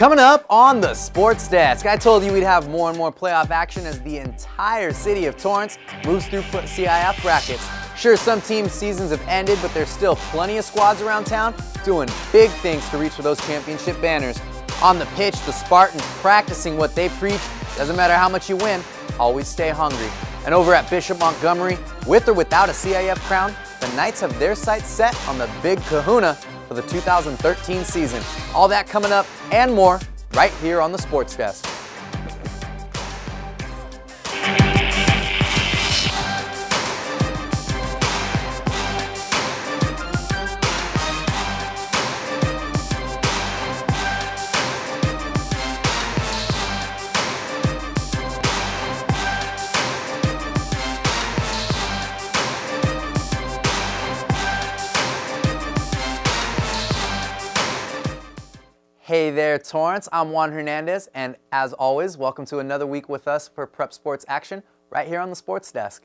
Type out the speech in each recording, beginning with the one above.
Coming up on the Sports Desk, I told you we'd have more and more playoff action as the entire city of Torrance moves through CIF brackets. Sure, some teams' seasons have ended, but there's still plenty of squads around town doing big things to reach for those championship banners. On the pitch, the Spartans practicing what they preach. Doesn't matter how much you win, always stay hungry. And over at Bishop Montgomery, with or without a CIF crown, the Knights have their sights set on the big kahuna for the 2013 season. All that coming up and more right here on the Sports Desk. Hey there, Torrance. I'm Wan Hernandez, and as always, welcome to another week with us for Prep Sports action right here on the Sports Desk.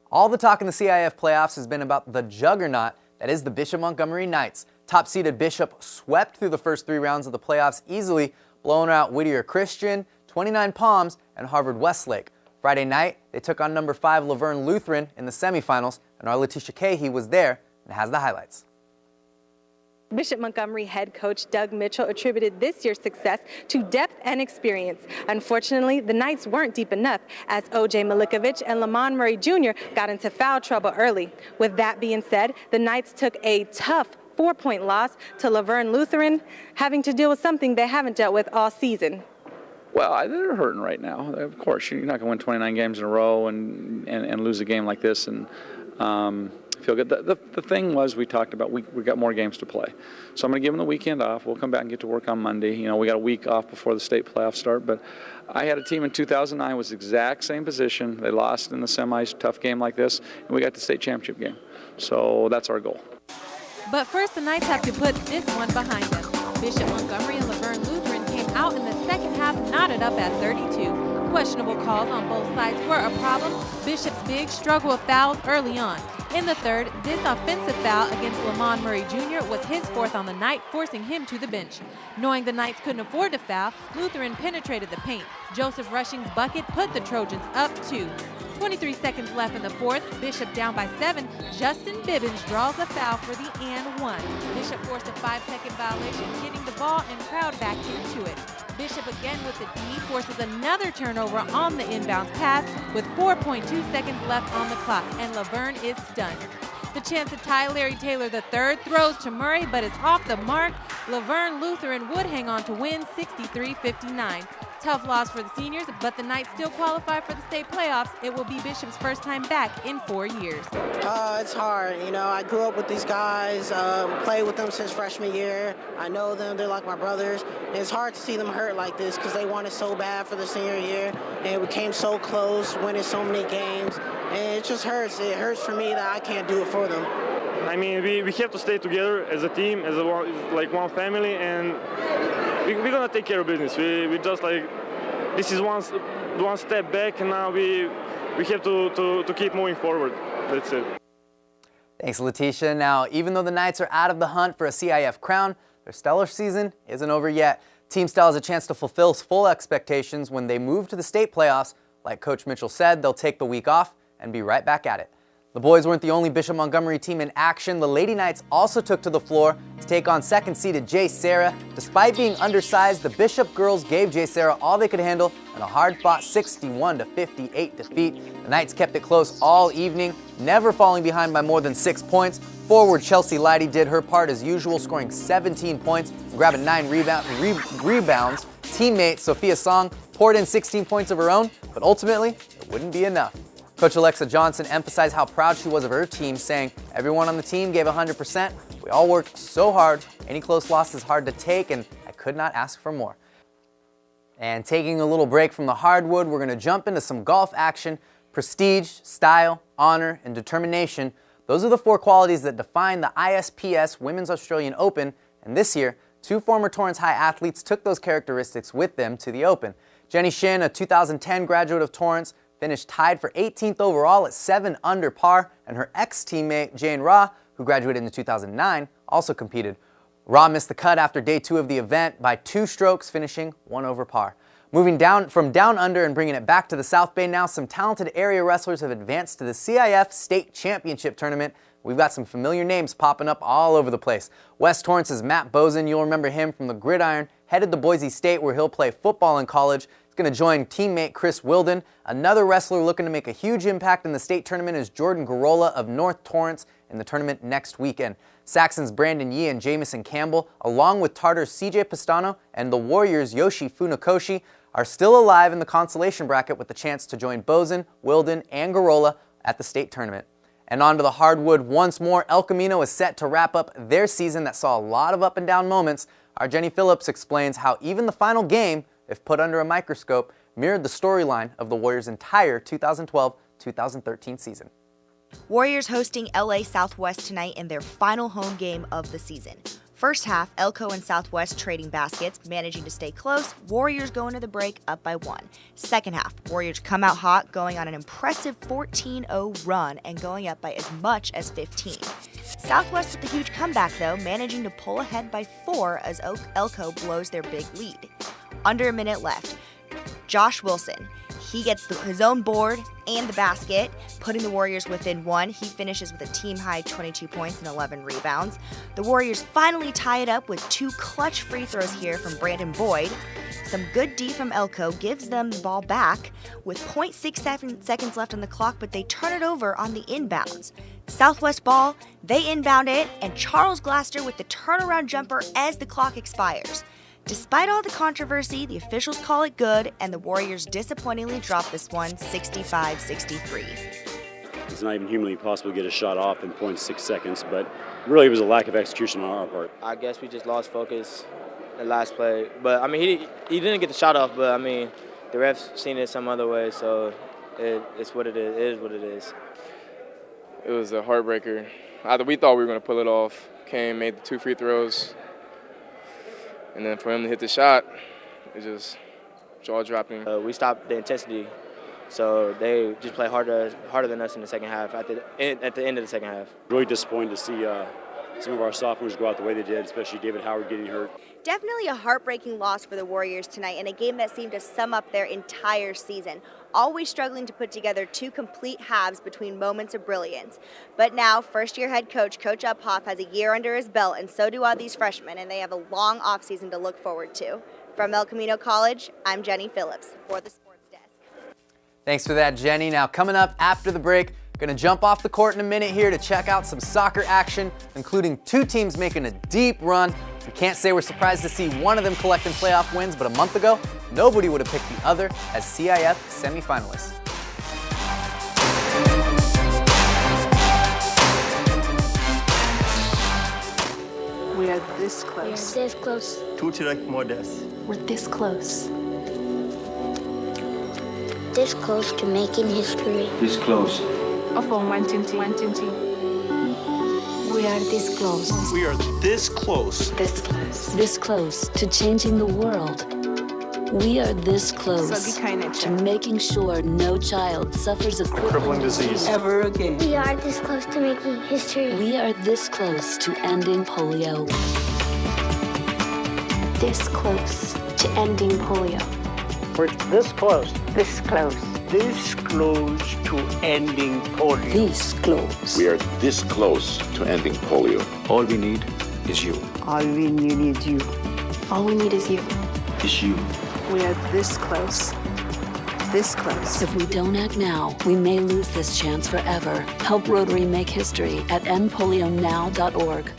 All the talk in the CIF playoffs has been about the juggernaut that is the Bishop Montgomery Knights. Top-seeded Bishop swept through the first 3 rounds of the playoffs easily, blowing out Whittier Christian, 29 Palms, and Harvard Westlake. Friday night, they took on number 5 Laverne Lutheran in the semifinals, and our Letitia Cahey was there and has the highlights. Bishop Montgomery head coach Doug Mitchell attributed this year's success to depth and experience. Unfortunately, the Knights weren't deep enough as O.J. Milikovic and Lamont Murray Jr. got into foul trouble early. With that being said, the Knights took a tough 4-point loss to Laverne Lutheran, having to deal with something they haven't dealt with all season. Well, they're hurting right now. Of course, you're not going to win 29 games in a row and lose a game like this and feel good. The thing was, we talked about we got more games to play. So I'm going to give them the weekend off. We'll come back and get to work on Monday. You know, we got a week off before the state playoffs start. But I had a team in 2009 was the exact same position. They lost in the semis, tough game like this, and we got the state championship game. So that's our goal. But first, the Knights have to put this one behind them. Bishop Montgomery and Laverne Lutheran came out in the second half knotted up at 32. Questionable calls on both sides were a problem. Bishop's big struggle with fouls early on. In the third, this offensive foul against Lamont Murray Jr. was his 4th on the night, forcing him to the bench. Knowing the Knights couldn't afford to foul, Lutheran penetrated the paint. Joseph Rushing's bucket put the Trojans up 2. 23 seconds left in the 4th. Bishop down by 7. Justin Bibbins draws a foul for the and 1. Bishop forced a 5-second violation, getting the ball and crowd back into it. Bishop again with the D forces another turnover on the inbounds pass with 4.2 seconds left on the clock, and Laverne is stunned. The chance to tie Larry Taylor III throws to Murray, but it's off the mark. Laverne Lutheran would hang on to win 63-59. Tough loss for the seniors, but the Knights still qualify for the state playoffs. It will be Bishop's first time back in 4 years. It's hard. You know, I grew up with these guys, played with them since freshman year. I know them. They're like my brothers. And it's hard to see them hurt like this because they wanted so bad for the senior year, and we came so close, winning so many games. And it just hurts. It hurts for me that I can't do it for them. I mean, we have to stay together as a team, as one family, and we're gonna take care of business. We just like, this is one step back, and now we have to keep moving forward. That's it. Thanks, Letitia. Now, even though the Knights are out of the hunt for a CIF crown, their stellar season isn't over yet. Team Style has a chance to fulfill full expectations when they move to the state playoffs. Like Coach Mitchell said, they'll take the week off and be right back at it. The boys weren't the only Bishop Montgomery team in action. The Lady Knights also took to the floor to take on second-seeded J. Sarah. Despite being undersized, the Bishop girls gave J. Sarah all they could handle in a hard-fought 61-58 defeat. The Knights kept it close all evening, never falling behind by more than 6 points. Forward Chelsea Leidy did her part as usual, scoring 17 points and grabbing 9 rebounds. Teammate Sophia Song poured in 16 points of her own, but ultimately it wouldn't be enough. Coach Alexa Johnson emphasized how proud she was of her team, saying, "Everyone on the team gave 100%. We all worked so hard. Any close loss is hard to take, and I could not ask for more." And taking a little break from the hardwood, we're going to jump into some golf action. Prestige, style, honor, and determination. Those are the 4 qualities that define the ISPS Women's Australian Open, and this year, 2 former Torrance High athletes took those characteristics with them to the Open. Jenny Shin, a 2010 graduate of Torrance, finished tied for 18th overall at 7 under par, and her ex-teammate Jane Ra, who graduated in 2009, also competed. Raw missed the cut after day 2 of the event by 2 strokes, finishing 1 over par. Moving down from down under and bringing it back to the South Bay now, some talented area wrestlers have advanced to the CIF State Championship Tournament. We've got some familiar names popping up all over the place. West Torrance's Matt Bozen, you'll remember him from the Gridiron, headed to Boise State where he'll play football in college. He's going to join teammate Chris Wilden. Another wrestler looking to make a huge impact in the state tournament is Jordan Garola of North Torrance in the tournament next weekend. Saxon's Brandon Yee and Jamison Campbell, along with Tartar's CJ Pistano and the Warriors' Yoshi Funakoshi, are still alive in the consolation bracket with the chance to join Bozen, Wilden, and Garola at the state tournament. And on to the hardwood once more. El Camino is set to wrap up their season that saw a lot of up and down moments. Our Jenny Phillips explains how even the final game, if put under a microscope, mirrored the storyline of the Warriors' entire 2012-2013 season. Warriors hosting LA Southwest tonight in their final home game of the season. First half, Elko and Southwest trading baskets, managing to stay close. Warriors go into the break up by 1. Second half, Warriors come out hot, going on an impressive 14-0 run and going up by as much as 15. Southwest with a huge comeback, though, managing to pull ahead by 4 as Elko blows their big lead. Under a minute left, Josh Wilson, he gets his own board and the basket, putting the Warriors within 1. He finishes with a team-high 22 points and 11 rebounds. The Warriors finally tie it up with 2 clutch free throws here from Brandon Boyd. Some good D from Elko gives them the ball back with 0.6 seconds left on the clock, but they turn it over on the inbounds. Southwest ball, they inbound it, and Charles Glaster with the turnaround jumper as the clock expires. Despite all the controversy, the officials call it good, and the Warriors disappointingly drop this one 65-63. It's not even humanly possible to get a shot off in 0.6 seconds, but really it was a lack of execution on our part. I guess we just lost focus the last play. But, I mean, he didn't get the shot off, but, I mean, the refs seen it some other way, so it's what it is. It is what it is. It was a heartbreaker. We thought we were going to pull it off. Came, made the 2 free throws. And then for him to hit the shot, it's just jaw-dropping. We stopped the intensity, so they just play harder than us in the second half, at the end of the second half. Really disappointed to see some of our sophomores go out the way they did, especially David Howard getting hurt. Definitely a heartbreaking loss for the Warriors tonight in a game that seemed to sum up their entire season, always struggling to put together 2 complete halves between moments of brilliance. But now, first-year head coach, Coach Uphoff, has a year under his belt, and so do all these freshmen, and they have a long offseason to look forward to. From El Camino College, I'm Jenny Phillips for the Sports Desk. Thanks for that, Jenny. Now, coming up after the break, going to jump off the court in a minute here to check out some soccer action, including 2 teams making a deep run. We can't say we're surprised to see one of them collecting playoff wins, but a month ago, nobody would have picked the other as CIF semifinalists. We are this close. We are this close. We're this close. This close to making history. This close. We are this close. We are this close. This close. This close to changing the world. We are this close to making sure no child suffers a crippling disease ever again. We are this close to making history. We are this close to ending polio. This close to ending polio. We're this close. This close. This close to ending polio. This close. We are this close to ending polio. All we need is you. All we need is you. All we need is you. Is you. We are this close. This close. If we don't act now, we may lose this chance forever. Help Rotary make history at endpolionow.org.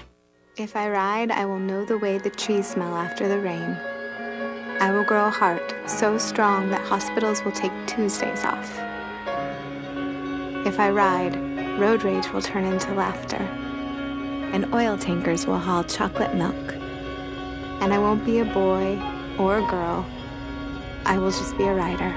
If I ride, I will know the way the trees smell after the rain. I will grow a heart so strong that hospitals will take Tuesdays off. If I ride, road rage will turn into laughter, and oil tankers will haul chocolate milk. And I won't be a boy or a girl. I will just be a rider.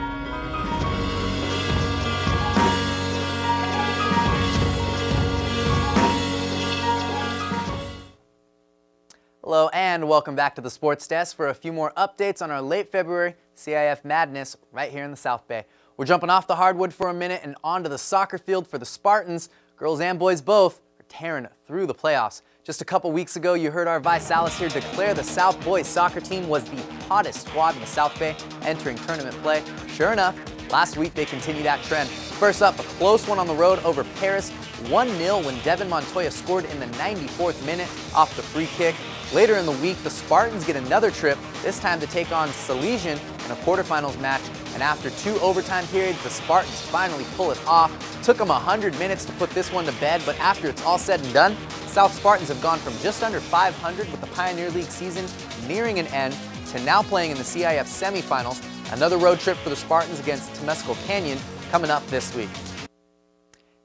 Hello and welcome back to the Sports Desk for a few more updates on our late February CIF madness right here in the South Bay. We're jumping off the hardwood for a minute and onto the soccer field for the Spartans. Girls and boys both are tearing through the playoffs. Just a couple weeks ago, you heard our Vi Salas here declare the South boys soccer team was the hottest squad in the South Bay entering tournament play. Sure enough, last week they continued that trend. First up, a close one on the road over Paris, 1-0 when Devin Montoya scored in the 94th minute off the free kick. Later in the week, the Spartans get another trip, this time to take on Salesian in a quarterfinals match. And after 2 overtime periods, the Spartans finally pull it off. Took them 100 minutes to put this one to bed, but after it's all said and done, South Spartans have gone from just under 500 with the Pioneer League season nearing an end to now playing in the CIF semifinals. Another road trip for the Spartans against Temescal Canyon coming up this week.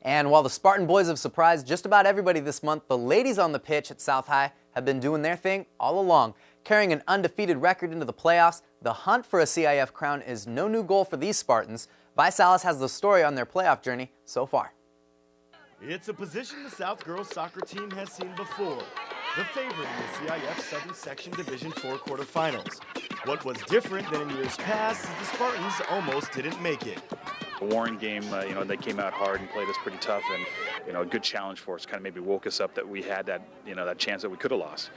And while the Spartan boys have surprised just about everybody this month, the ladies on the pitch at South High have been doing their thing all along. Carrying an undefeated record into the playoffs, the hunt for a CIF crown is no new goal for these Spartans. Vi Salas has the story on their playoff journey so far. It's a position the South girls soccer team has seen before. The favorite in the CIF Southern Section Division 4 quarterfinals. What was different than in years past is the Spartans almost didn't make it. A Warren game, they came out hard and played us pretty tough, and a good challenge for us. Kind of maybe woke us up that we had that, that chance that we could have lost.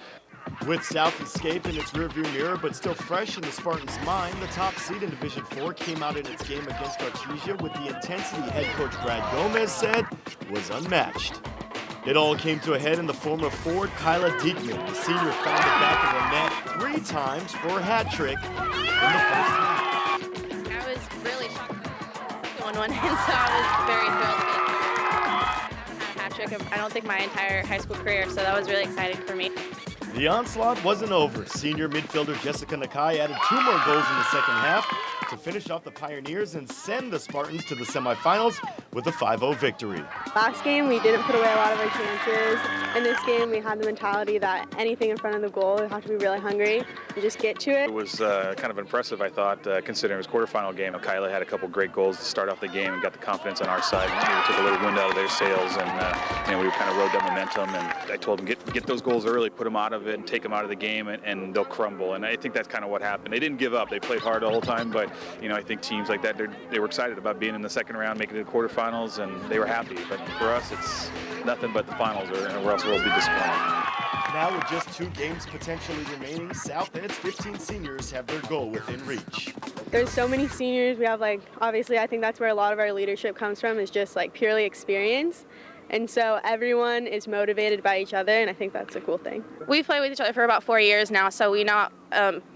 With South escape in its rearview mirror, but still fresh in the Spartans' mind, the top seed in Division 4 came out in its game against Artesia with the intensity head coach Brad Gomez said was unmatched. It all came to a head in the form of forward Kyla Diekman. The senior found the back of the net 3 times for a hat trick in the first half. I was really shocked. 1-1, and so I was very thrilled to get a hat trick. I don't think my entire high school career, so that was really exciting for me. The onslaught wasn't over. Senior midfielder Jessica Nakai added 2 more goals in the second half to finish off the Pioneers and send the Spartans to the semifinals with a 5-0 victory. Last game, we didn't put away a lot of our chances. In this game, we had the mentality that anything in front of the goal, we have to be really hungry and just get to it. It was kind of impressive, I thought, considering it was quarterfinal game. Kyla had a couple great goals to start off the game and got the confidence on our side. We took a little wind out of their sails, and we kind of rode that momentum. And I told them, get those goals early, put them out of it, and take them out of the game, and they'll crumble. And I think that's kind of what happened. They didn't give up. They played hard the whole time, but I think teams like that, they were excited about being in the second round, making it to quarterfinals, and they were happy. But for us, it's nothing but the finals, or else we'll be disappointed. Now with just 2 games potentially remaining, South Ed's 15 seniors have their goal within reach. There's so many seniors. We have obviously I think that's where a lot of our leadership comes from, is just purely experience. And so everyone is motivated by each other, and I think that's a cool thing. We've played with each other for about 4 years now, so we know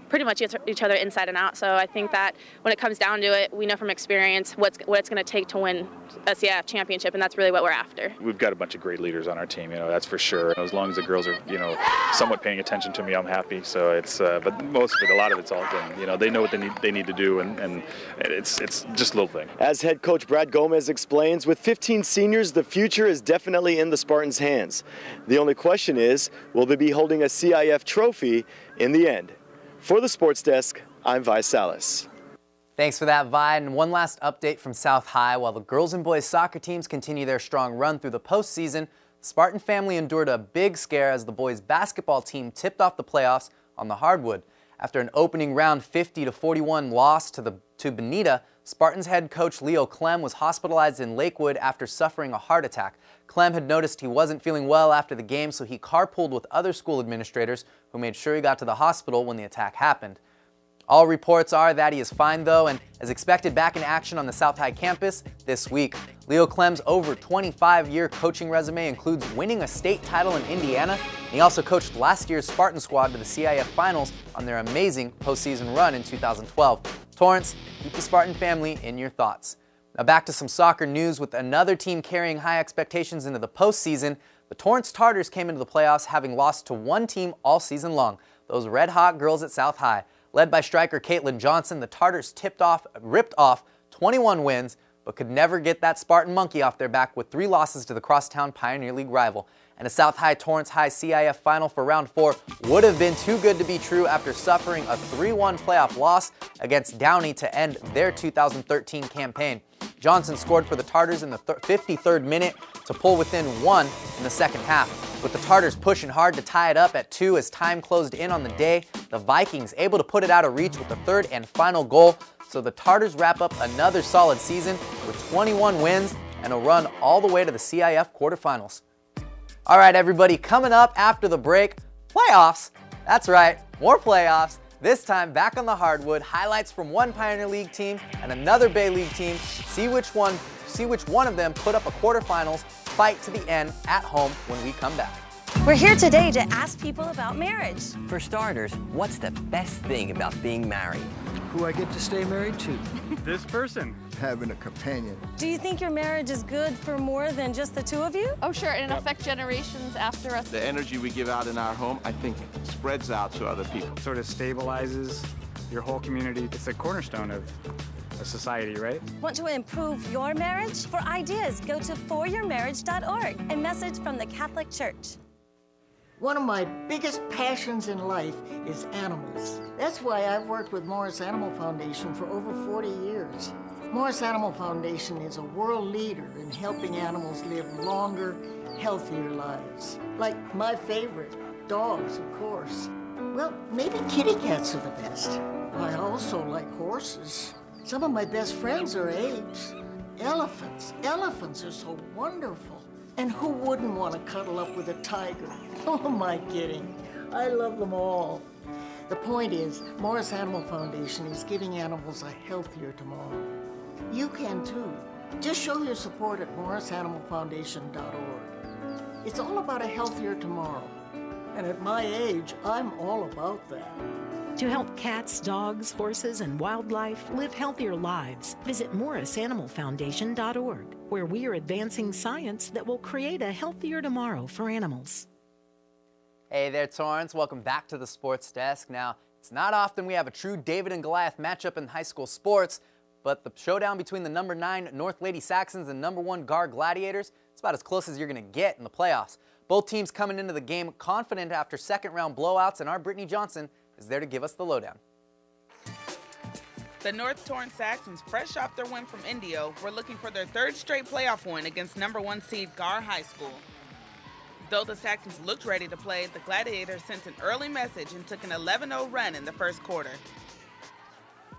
pretty much each other inside and out. So I think that when it comes down to it, we know from experience what it's going to take to win a CIF championship, and that's really what we're after. We've got a bunch of great leaders on our team, that's for sure. As long as the girls are, somewhat paying attention to me, I'm happy. So it's, but most of it, a lot of it's all done. They know what they need to do, and it's just a little thing. As head coach Brad Gomez explains, with 15 seniors, the future is definitely in the Spartans' hands. The only question is, will they be holding a CIF trophy in the end? For the Sports Desk, I'm Vi Salas. Thanks for that, Vi. And one last update from South High. While the girls and boys soccer teams continue their strong run through the postseason, the Spartan family endured a big scare as the boys basketball team tipped off the playoffs on the hardwood. After an opening round 50-41 loss to Bonita, Spartans head coach Leo Clem was hospitalized in Lakewood after suffering a heart attack. Clem had noticed he wasn't feeling well after the game, so he carpooled with other school administrators who made sure he got to the hospital when the attack happened. All reports are that he is fine, though, and is expected back in action on the South High campus this week. Leo Clem's over 25-year coaching resume includes winning a state title in Indiana, and he also coached last year's Spartan squad to the CIF finals on their amazing postseason run in 2012. Torrance, keep the Spartan family in your thoughts. Now back to some soccer news with another team carrying high expectations into the postseason. The Torrance Tartars came into the playoffs having lost to one team all season long, those red-hot girls at South High. Led by striker Caitlin Johnson, the Tartars ripped off 21 wins, but could never get that Spartan monkey off their back with 3 losses to the crosstown Pioneer League rival. And a South High Torrance High CIF final for round 4 would have been too good to be true after suffering a 3-1 playoff loss against Downey to end their 2013 campaign. Johnson scored for the Tartars in the 53rd minute to pull within 1 in the second half. With the Tartars pushing hard to tie it up at 2 as time closed in on the day, the Vikings able to put it out of reach with the 3rd and final goal. So the Tartars wrap up another solid season with 21 wins and a run all the way to the CIF quarterfinals. All right, everybody, coming up after the break, playoffs. That's right, more playoffs. This time back on the hardwood, highlights from one Pioneer League team and another Bay League team. See which one of them put up a quarterfinals fight to the end at home when we come back. We're here today to ask people about marriage. For starters, what's the best thing about being married? Who I get to stay married to. This person. Having a companion. Do you think your marriage is good for more than just the two of you? Oh, sure, and affect generations after us. The energy we give out in our home, I think, spreads out to other people. Sort of stabilizes your whole community. It's a cornerstone of a society, right? Want to improve your marriage? For ideas, go to foryourmarriage.org. A message from the Catholic Church. One of my biggest passions in life is animals. That's why I've worked with Morris Animal Foundation for over 40 years. Morris Animal Foundation is a world leader in helping animals live longer, healthier lives. Like my favorite, dogs, of course. Well, maybe kitty cats are the best. I also like horses. Some of my best friends are apes. Elephants. Elephants are so wonderful. And who wouldn't want to cuddle up with a tiger? Who am I kidding? I love them all. The point is, Morris Animal Foundation is giving animals a healthier tomorrow. You can too. Just show your support at morrisanimalfoundation.org. It's all about a healthier tomorrow. And at my age, I'm all about that. To help cats, dogs, horses, and wildlife live healthier lives, visit morrisanimalfoundation.org, where we are advancing science that will create a healthier tomorrow for animals. Hey there, Torrance. Welcome back to the Sports Desk. Now, it's not often we have a true David and Goliath matchup in high school sports, but the showdown between the number 9 North Lady Saxons and number 1 Gar Gladiators, it's about as close as you're going to get in the playoffs. Both teams coming into the game confident after second-round blowouts, and our Brittany Johnson is there to give us the lowdown. The North Torrance Saxons, fresh off their win from Indio, were looking for their third straight playoff win against number 1 seed Gar High School. Though the Saxons looked ready to play, the Gladiators sent an early message and took an 11-0 run in the first quarter.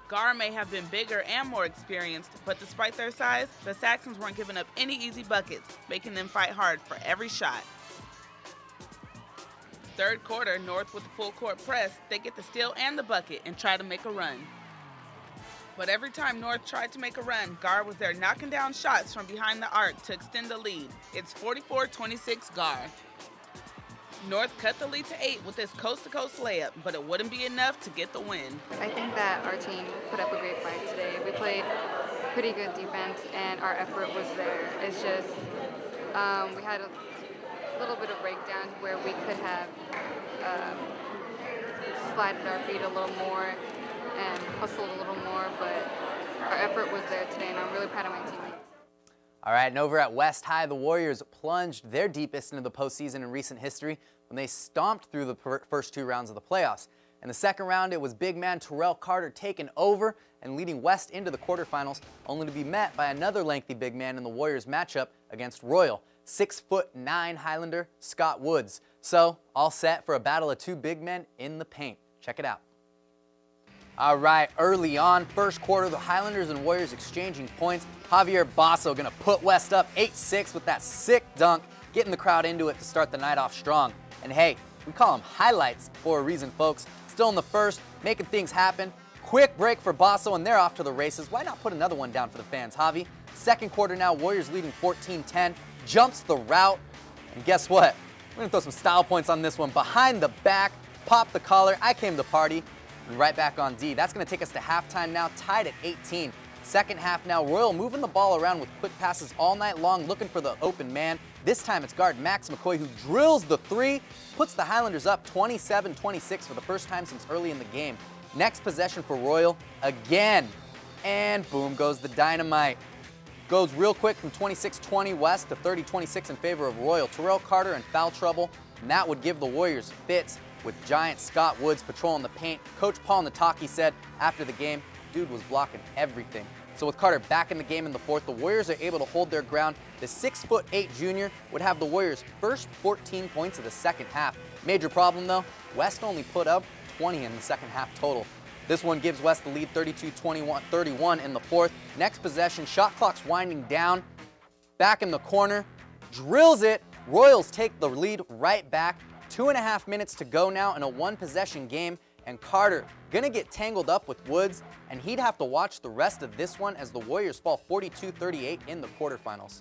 Gar may have been bigger and more experienced, but despite their size, the Saxons weren't giving up any easy buckets, making them fight hard for every shot. Third quarter, North with the full court press, they get the steal and the bucket and try to make a run. But every time North tried to make a run, Gar was there knocking down shots from behind the arc to extend the lead. It's 44-26 Gar. North cut the lead to 8 with this coast-to-coast layup, but it wouldn't be enough to get the win. I think that our team put up a great fight today. We played pretty good defense, and our effort was there. It's just we had a little bit of breakdown where we could have slided our feet a little more and hustled a little more, but our effort was there today, and I'm really proud of my teammates. All right, and over at West High, the Warriors plunged their deepest into the postseason in recent history when they stomped through the first 2 rounds of the playoffs. In the second round, it was big man Terrell Carter taking over and leading West into the quarterfinals, only to be met by another lengthy big man in the Warriors matchup against Royal, 6'9" Highlander Scott Woods. So, all set for a battle of 2 big men in the paint. Check it out. All right, early on, first quarter, the Highlanders and Warriors exchanging points. Javier Basso gonna put West up 8-6 with that sick dunk, getting the crowd into it to start the night off strong. And hey, we call them highlights for a reason, folks. Still in the first, making things happen. Quick break for Basso, and they're off to the races. Why not put another one down for the fans, Javi? Second quarter now, Warriors leading 14-10, jumps the route, and guess what? We're gonna throw some style points on this one. Behind the back, pop the collar, I came to party. And right back on D. That's going to take us to halftime now, tied at 18. Second half now, Royal moving the ball around with quick passes all night long, looking for the open man. This time it's guard Max McCoy who drills the 3, puts the Highlanders up 27-26 for the first time since early in the game. Next possession for Royal again. And boom goes the dynamite. Goes real quick from 26-20 West to 30-26 in favor of Royal. Terrell Carter in foul trouble, and that would give the Warriors fits, with giant Scott Woods patrolling the paint. Coach Paul Nataki said after the game, dude was blocking everything. So with Carter back in the game in the fourth, the Warriors are able to hold their ground. The 6'8" junior would have the Warriors' first 14 points of the second half. Major problem though, West only put up 20 in the second half total. This one gives West the lead 32-31 in the fourth. Next possession, shot clock's winding down. Back in the corner, drills it, Royals take the lead right back. 2.5 minutes to go now in a one-possession game, and Carter gonna get tangled up with Woods, and he'd have to watch the rest of this one as the Warriors fall 42-38 in the quarterfinals.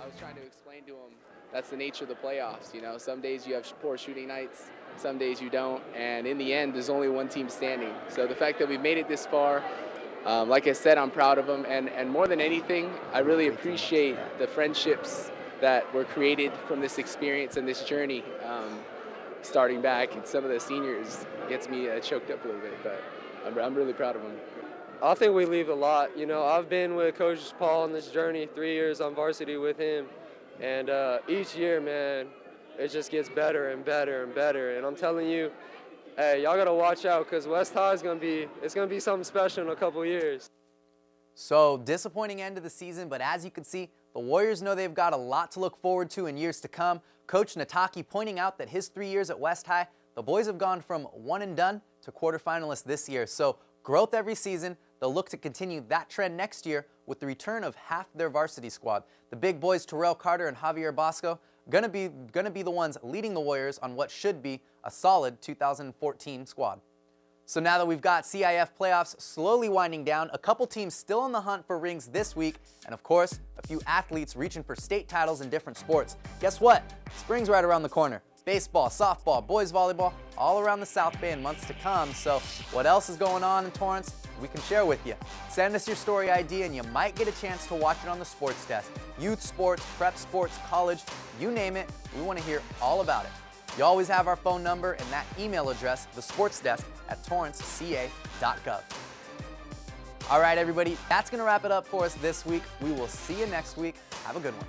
I was trying to explain to him that's the nature of the playoffs. You know, some days you have poor shooting nights, some days you don't, and in the end, there's only one team standing. So the fact that we've made it this far, like I said, I'm proud of them, and more than anything, I really appreciate the friendships that were created from this experience and this journey. Starting back, and some of the seniors gets me choked up a little bit, but I'm really proud of them. I think we leave a lot. You know, I've been with Coach Paul on this journey, 3 years on varsity with him, and each year, man, it just gets better and better and better. And I'm telling you, hey, y'all gotta watch out, because West High is gonna be something special in a couple years. So, disappointing end of the season, but as you can see, the Warriors know they've got a lot to look forward to in years to come. Coach Nataki pointing out that his 3 years at West High, the boys have gone from one and done to quarterfinalists this year. So, growth every season. They'll look to continue that trend next year with the return of half their varsity squad. The big boys, Terrell Carter and Javier Bosco, gonna be the ones leading the Warriors on what should be a solid 2014 squad. So now that we've got CIF playoffs slowly winding down, a couple teams still on the hunt for rings this week, and of course, a few athletes reaching for state titles in different sports. Guess what? Spring's right around the corner. Baseball, softball, boys volleyball, all around the South Bay in months to come. So what else is going on in Torrance? We can share with you. Send us your story ID and you might get a chance to watch it on the Sports Desk. Youth sports, prep sports, college, you name it, we want to hear all about it. You always have our phone number and that email address, thesportsdesk@torranceca.gov. All right, everybody, that's going to wrap it up for us this week. We will see you next week. Have a good one.